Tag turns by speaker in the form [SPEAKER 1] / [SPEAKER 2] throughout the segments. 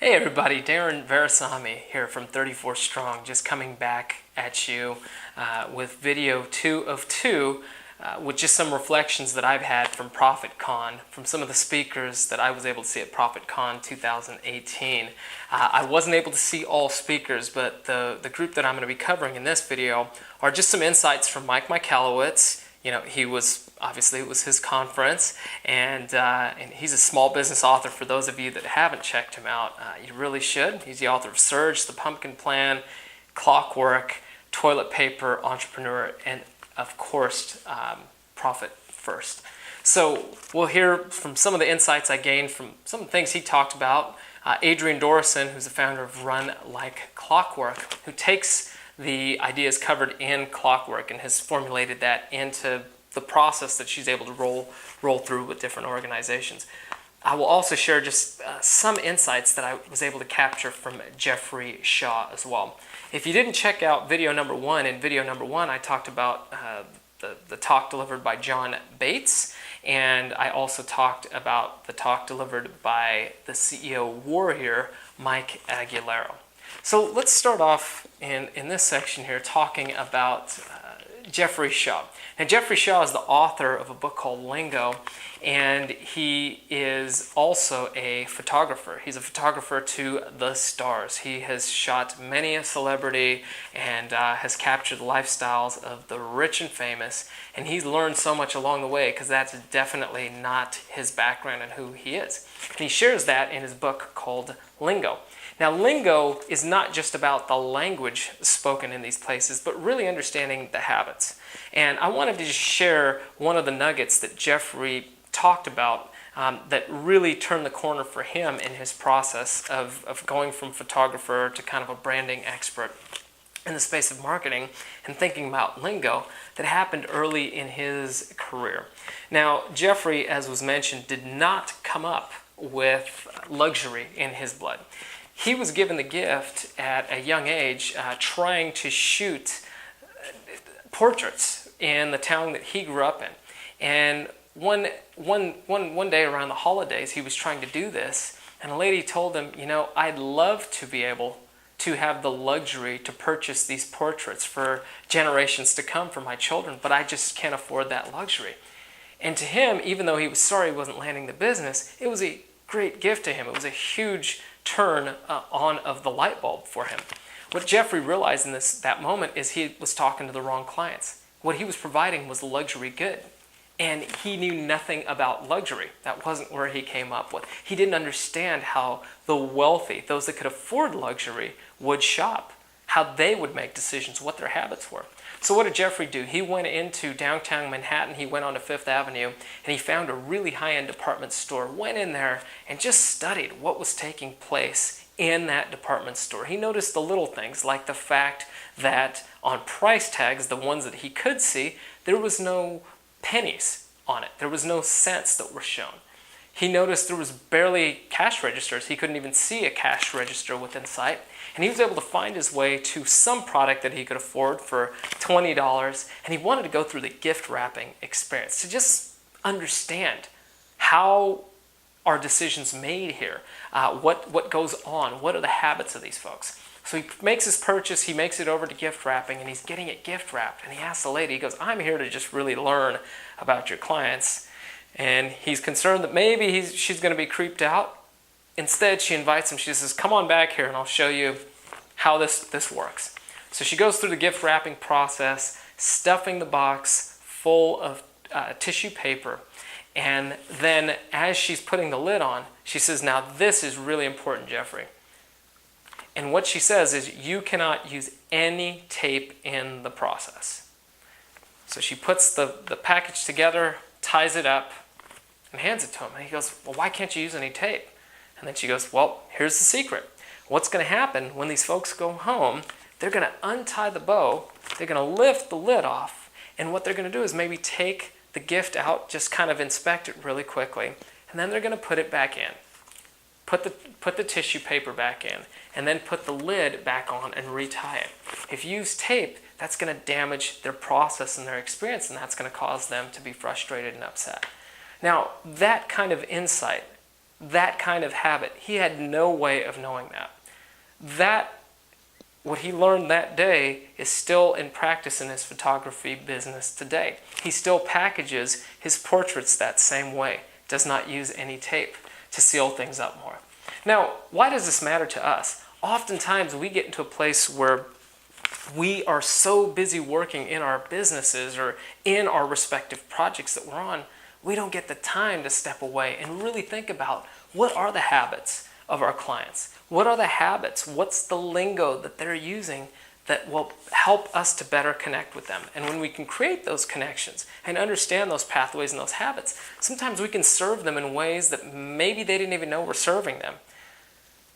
[SPEAKER 1] Hey everybody, Darren Virassammy here from 34 Strong, just coming back at you with video 2 of 2 with just some reflections that I've had from ProfitCON, from some of the speakers that I was able to see at ProfitCON 2018. I wasn't able to see all speakers, but the group that I'm going to be covering in this video are just some insights from Michalowicz. You know, it was his conference, and he's a small business author. For those of you that haven't checked him out, you really should. He's the author of Surge, The Pumpkin Plan, Clockwork, Toilet Paper, Entrepreneur, and of course, Profit First. So we'll hear from some of the insights I gained from some of the things he talked about. Adrienne Dorison, who's the founder of Run Like Clockwork, who takes the ideas covered in Clockwork and has formulated that into the process that she's able to roll through with different organizations. I will also share just some insights that I was able to capture from Jeffrey Shaw as well. If you didn't check out video number 1, in video number 1 I talked about the talk delivered by John Bates, and I also talked about the talk delivered by the CEO warrior, Mike Aguilera. So let's start off in this section here talking about Jeffrey Shaw. Now, Jeffrey Shaw is the author of a book called Lingo, and he is also a photographer. He's a photographer to the stars. He has shot many a celebrity and has captured the lifestyles of the rich and famous, and he's learned so much along the way because that's definitely not his background and who he is. And he shares that in his book called Lingo. Now, lingo is not just about the language spoken in these places, but really understanding the habits. And I wanted to just share one of the nuggets that Jeffrey talked about that really turned the corner for him in his process of going from photographer to kind of a branding expert in the space of marketing and thinking about lingo that happened early in his career. Now, Jeffrey, as was mentioned, did not come up with luxury in his blood. He was given the gift at a young age trying to shoot portraits in the town that he grew up in. And one day around the holidays, he was trying to do this, and a lady told him, you know, I'd love to be able to have the luxury to purchase these portraits for generations to come for my children, but I just can't afford that luxury. And to him, even though he was sorry he wasn't landing the business, it was a great gift to him. It was a huge turn on of the light bulb for him. What Jeffrey realized in that moment is he was talking to the wrong clients. What he was providing was luxury good, and he knew nothing about luxury. That wasn't where he came up with. He didn't understand how the wealthy, those that could afford luxury, would shop, how they would make decisions, what their habits were. So what did Jeffrey do? He went into downtown Manhattan, he went on to Fifth Avenue, and he found a really high-end department store, went in there and just studied what was taking place in that department store. He noticed the little things, like the fact that on price tags, the ones that he could see, there was no pennies on it. There was no cents that were shown. He noticed there was barely cash registers. He couldn't even see a cash register within sight. And he was able to find his way to some product that he could afford for $20, and he wanted to go through the gift wrapping experience to just understand how are decisions made here, what goes on, what are the habits of these folks. So he makes his purchase, he makes it over to gift wrapping, and he's getting it gift wrapped. And he asks the lady, he goes, I'm here to just really learn about your clients. And he's concerned that maybe she's going to be creeped out. Instead, she invites him. She says, come on back here and I'll show you how this works. So she goes through the gift wrapping process, stuffing the box full of tissue paper. And then as she's putting the lid on, she says, now this is really important, Jeffrey. And what she says is, you cannot use any tape in the process. So she puts the package together, ties it up, and hands it to him. And he goes, well, why can't you use any tape? And then she goes, well, here's the secret. What's going to happen when these folks go home, they're going to untie the bow, they're going to lift the lid off, and what they're going to do is maybe take the gift out, just kind of inspect it really quickly, and then they're going to put it back in. Put the tissue paper back in, and then put the lid back on and retie it. If you use tape, that's going to damage their process and their experience, and that's going to cause them to be frustrated and upset. Now, that kind of insight that kind of habit. He had no way of knowing that. What he learned that day is still in practice in his photography business today. He still packages his portraits that same way, does not use any tape to seal things up more. Now, why does this matter to us? Oftentimes we get into a place where we are so busy working in our businesses or in our respective projects that we're on, we don't get the time to step away and really think about what are the habits of our clients. What are the habits? What's the lingo that they're using that will help us to better connect with them? And when we can create those connections and understand those pathways and those habits, sometimes we can serve them in ways that maybe they didn't even know we're serving them.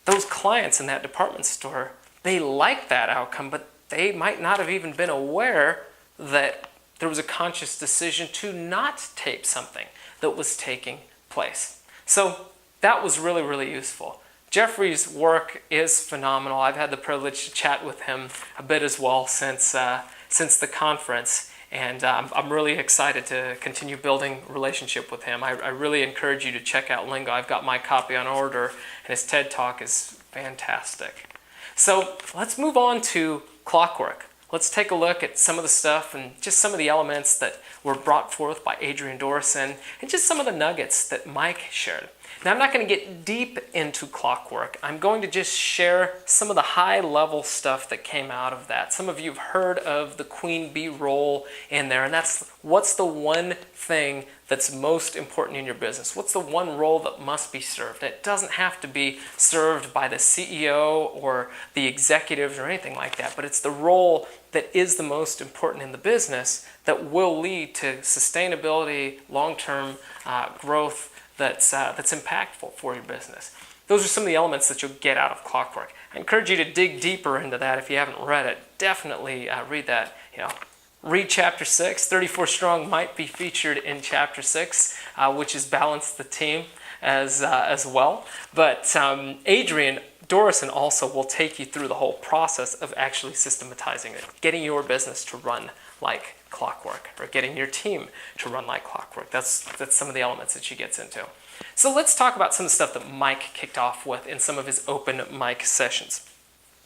[SPEAKER 1] Those clients in that department store, they like that outcome, but they might not have even been aware that there was a conscious decision to not tape something that was taking place. So that was really, really useful. Jeffrey's work is phenomenal. I've had the privilege to chat with him a bit as well since the conference, and I'm really excited to continue building a relationship with him. I really encourage you to check out Lingo. I've got my copy on order, and his TED Talk is fantastic. So let's move on to Clockwork. Let's take a look at some of the stuff and just some of the elements that were brought forth by Adrienne Dorison and just some of the nuggets that Mike shared. Now, I'm not going to get deep into Clockwork. I'm going to just share some of the high-level stuff that came out of that. Some of you have heard of the Queen Bee role in there, and that's what's the one thing that's most important in your business? What's the one role that must be served? It doesn't have to be served by the CEO or the executives or anything like that, but it's the role that is the most important in the business that will lead to sustainability, long-term growth that's impactful for your business. Those are some of the elements that you'll get out of Clockwork. I encourage you to dig deeper into that if you haven't read it. Definitely read that. Read Chapter 6. 34 Strong might be featured in Chapter 6, which is Balance the Team as well. But Adrienne Dorison also will take you through the whole process of actually systematizing it, getting your business to run like clockwork, or getting your team to run like clockwork. That's some of the elements that she gets into. So let's talk about some of the stuff that Mike kicked off with in some of his open mic sessions.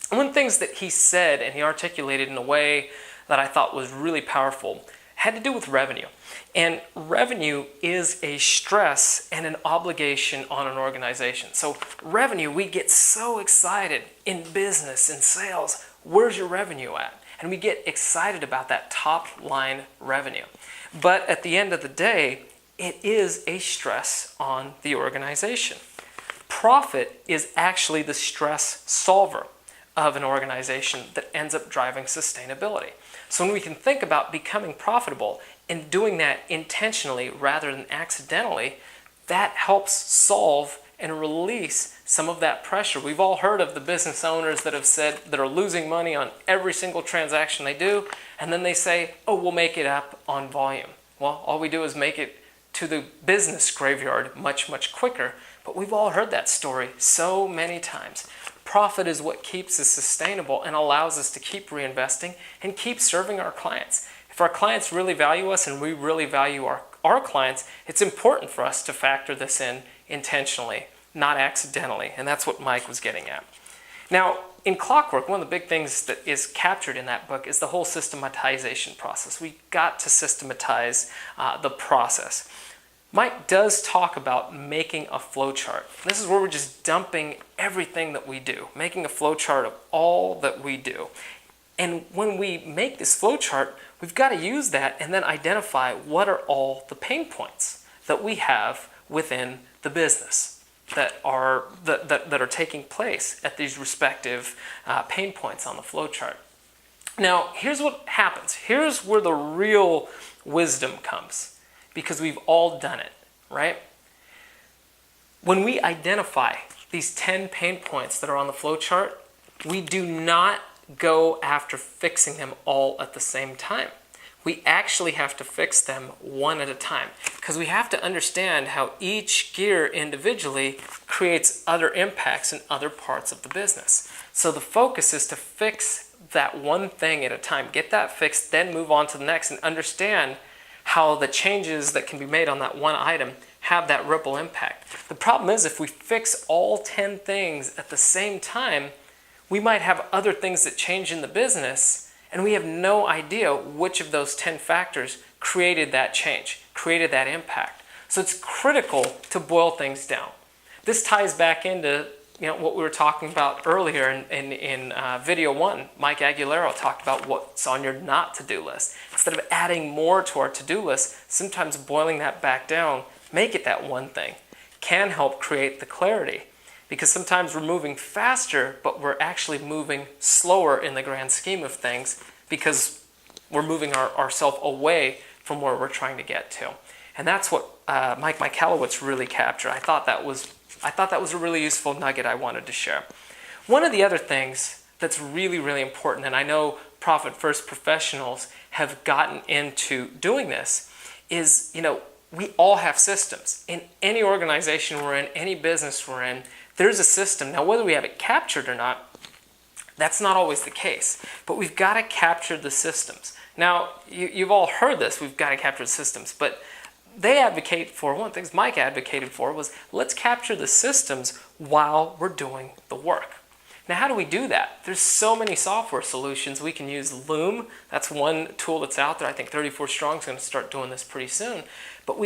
[SPEAKER 1] One of the things that he said and he articulated in a way that I thought was really powerful had to do with revenue. And revenue is a stress and an obligation on an organization. So revenue, we get so excited in business, in sales. Where's your revenue at? And we get excited about that top line revenue. But at the end of the day, it is a stress on the organization. Profit is actually the stress solver of an organization that ends up driving sustainability. So when we can think about becoming profitable and doing that intentionally rather than accidentally, that helps solve and release some of that pressure. We've all heard of the business owners that have said that are losing money on every single transaction they do, and then they say, oh, we'll make it up on volume. Well, all we do is make it to the business graveyard much, much quicker, but we've all heard that story so many times. Profit is what keeps us sustainable and allows us to keep reinvesting and keep serving our clients. If our clients really value us and we really value our clients, it's important for us to factor this in intentionally, not accidentally, and that's what Mike was getting at. Now, in Clockwork, one of the big things that is captured in that book is the whole systematization process. We got to systematize the process. Mike does talk about making a flowchart. This is where we're just dumping everything that we do, making a flowchart of all that we do. And when we make this flowchart, we've got to use that and then identify what are all the pain points that we have within the business that are taking place at these respective pain points on the flowchart. Now, here's what happens. Here's where the real wisdom comes, because we've all done it, right? When we identify these 10 pain points that are on the flowchart, we do not go after fixing them all at the same time. We actually have to fix them one at a time, because we have to understand how each gear individually creates other impacts in other parts of the business. So the focus is to fix that one thing at a time, get that fixed, then move on to the next and understand how the changes that can be made on that one item have that ripple impact. The problem is if we fix all 10 things at the same time, we might have other things that change in the business, and we have no idea which of those 10 factors created that change, created that impact. So it's critical to boil things down. This ties back into what we were talking about earlier in video 1. Mike Aguilera talked about what's on your not to-do list. Instead of adding more to our to-do list, sometimes boiling that back down, make it that one thing, can help create the clarity. Because sometimes we're moving faster, but we're actually moving slower in the grand scheme of things because we're moving ourselves away from where we're trying to get to. And that's what Mike Michalowicz really captured. I thought that was a really useful nugget I wanted to share. One of the other things that's really, really important, and I know Profit First professionals have gotten into doing this, is, we all have systems. In any organization we're in, any business we're in, there's a system. Now, whether we have it captured or not, that's not always the case. But we've got to capture the systems. Now, you've all heard this, we've got to capture the systems, but they advocate for, one of the things Mike advocated for was, let's capture the systems while we're doing the work. Now, how do we do that? There's so many software solutions. We can use Loom. That's one tool that's out there. I think 34 Strong is going to start doing this pretty soon. But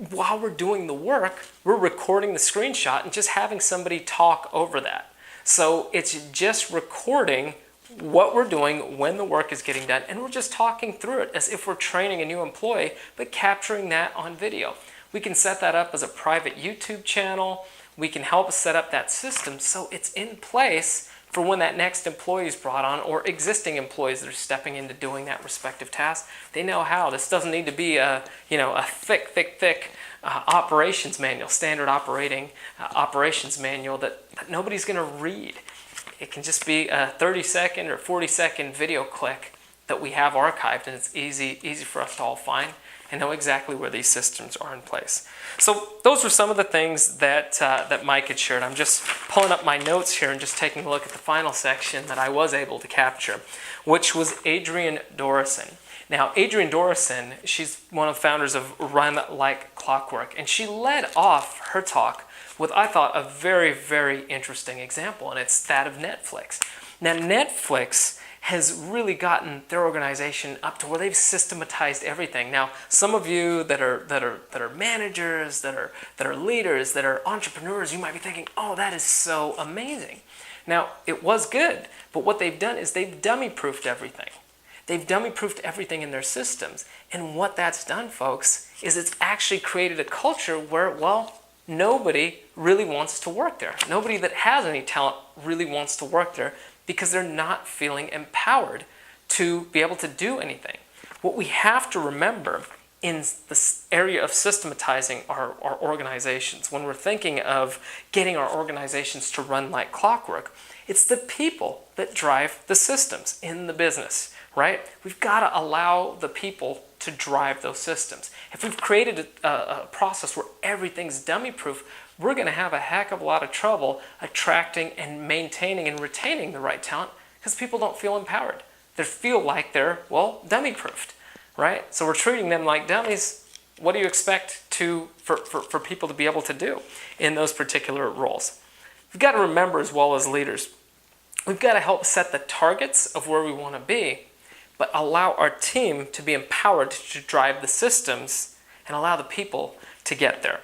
[SPEAKER 1] while we're doing the work, we're recording the screenshot and just having somebody talk over that. So it's just recording what we're doing when the work is getting done, and we're just talking through it as if we're training a new employee, but capturing that on video. We can set that up as a private YouTube channel. We can help set up that system so it's in place for when that next employee is brought on, or existing employees that are stepping into doing that respective task. They know how. This doesn't need to be a thick operations manual, standard operations manual that nobody's going to read. It can just be a 30-second or 40-second video click that we have archived, and it's easy for us to all find and know exactly where these systems are in place. So those were some of the things that Mike had shared. I'm just pulling up my notes here and just taking a look at the final section that I was able to capture, which was Adrienne Dorison. Now, Adrienne Dorison, she's one of the founders of Run Like Clockwork, and she led off her talk with, I thought, a very, very interesting example, and it's that of Netflix. Now, Netflix has really gotten their organization up to where they've systematized everything. Now, some of you that are managers, that are leaders, that are entrepreneurs, you might be thinking, "Oh, that is so amazing." Now, it was good, but what they've done is they've dummy-proofed everything. They've dummy-proofed everything in their systems, and what that's done, folks, is it's actually created a culture where, well, nobody really wants to work there. Nobody that has any talent really wants to work there, because they're not feeling empowered to be able to do anything. What we have to remember in this area of systematizing our organizations, when we're thinking of getting our organizations to run like clockwork, it's the people that drive the systems in the business, right? We've got to allow the people to drive those systems. If we've created a process where everything's dummy-proof, we're going to have a heck of a lot of trouble attracting and maintaining and retaining the right talent, because people don't feel empowered. They feel like they're, well, dummy-proofed, right? So we're treating them like dummies. What do you expect for people to be able to do in those particular roles? We've got to remember, as well as leaders, we've got to help set the targets of where we want to be, but allow our team to be empowered to drive the systems and allow the people to get there.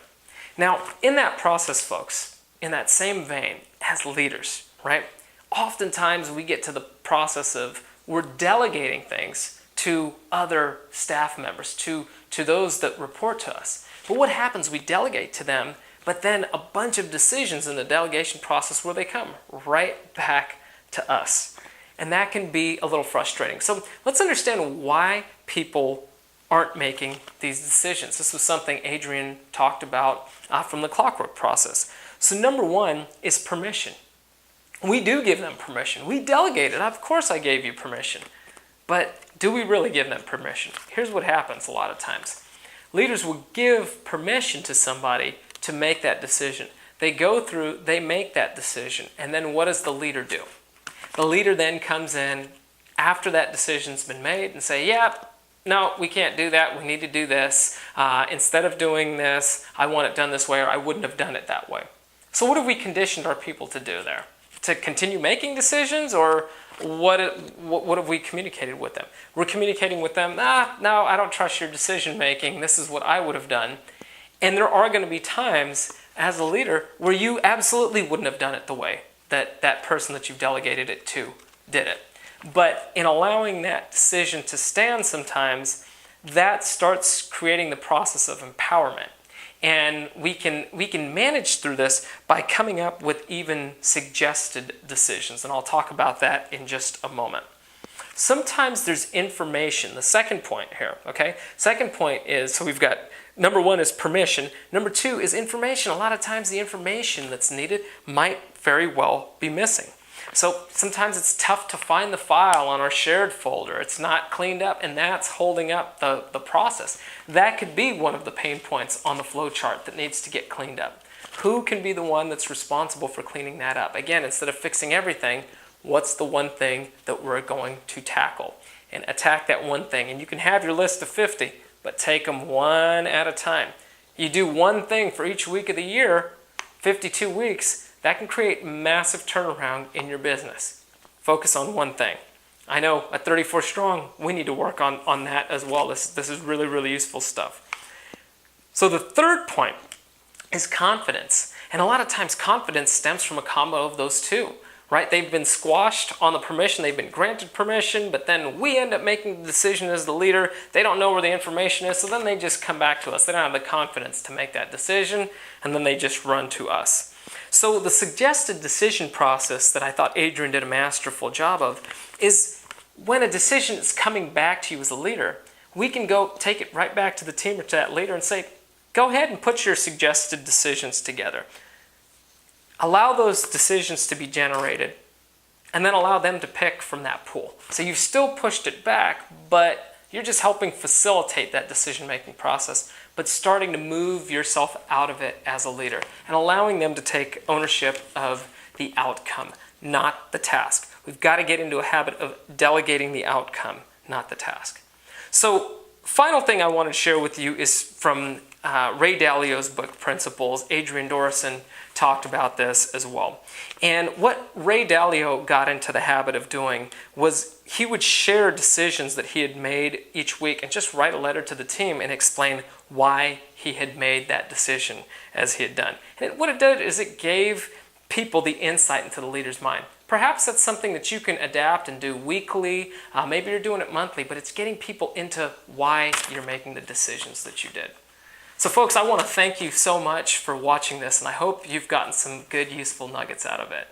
[SPEAKER 1] Now, in that process, folks, in that same vein, as leaders, right, oftentimes we get to the process of we're delegating things to other staff members, to those that report to us. But what happens, we delegate to them, but then a bunch of decisions in the delegation process where they come right back to us. And that can be a little frustrating. So let's understand why people aren't making these decisions. This was something Adrienne talked about from the clockwork process. So number one is permission. We do give them permission. We delegate it. Of course I gave you permission. But do we really give them permission? Here's what happens a lot of times. Leaders will give permission to somebody to make that decision. They go through, they make that decision, and then what does the leader do? The leader then comes in after that decision's been made and say, yeah, no, we can't do that. We need to do this. Instead of doing this, I want it done this way, or I wouldn't have done it that way. So what have we conditioned our people to do there? To continue making decisions, or what have we communicated with them? We're communicating with them, no, I don't trust your decision making. This is what I would have done. And there are going to be times as a leader where you absolutely wouldn't have done it the way that that person that you've delegated it to did it. But in allowing that decision to stand sometimes, that starts creating the process of empowerment. And we can manage through this by coming up with even suggested decisions. And I'll talk about that in just a moment. Sometimes there's information. The second point here, okay? Second point is, so we've got, number one is permission. Number two is information. A lot of times the information that's needed might very well be missing. So sometimes it's tough to find the file on our shared folder. It's not cleaned up, and that's holding up the process. That could be one of the pain points on the flow chart that needs to get cleaned up. Who can be the one that's responsible for cleaning that up? Again, instead of fixing everything, what's the one thing that we're going to tackle? And attack that one thing. And you can have your list of 50, but take them one at a time. You do one thing for each week of the year, 52 weeks, that can create massive turnaround in your business. Focus on one thing. I know at 34 Strong, we need to work on that as well. This is really, really useful stuff. So the third point is confidence. And a lot of times confidence stems from a combo of those two, right? They've been squashed on the permission. They've been granted permission, but then we end up making the decision as the leader. They don't know where the information is, so then they just come back to us. They don't have the confidence to make that decision, and then they just run to us. So the suggested decision process that I thought Adrienne did a masterful job of is when a decision is coming back to you as a leader, we can go take it right back to the team or to that leader and say, go ahead and put your suggested decisions together. Allow those decisions to be generated, and then allow them to pick from that pool. So you've still pushed it back, but you're just helping facilitate that decision-making process, but starting to move yourself out of it as a leader and allowing them to take ownership of the outcome, not the task. We've got to get into a habit of delegating the outcome, not the task. So, final thing I want to share with you is from Ray Dalio's book, Principles. Adrienne Dorison talked about this as well. And what Ray Dalio got into the habit of doing was he would share decisions that he had made each week and just write a letter to the team and explain why he had made that decision as he had done. And what it did is it gave people the insight into the leader's mind. Perhaps that's something that you can adapt and do weekly. Maybe you're doing it monthly, but it's getting people into why you're making the decisions that you did. So folks, I want to thank you so much for watching this, and I hope you've gotten some good, useful nuggets out of it.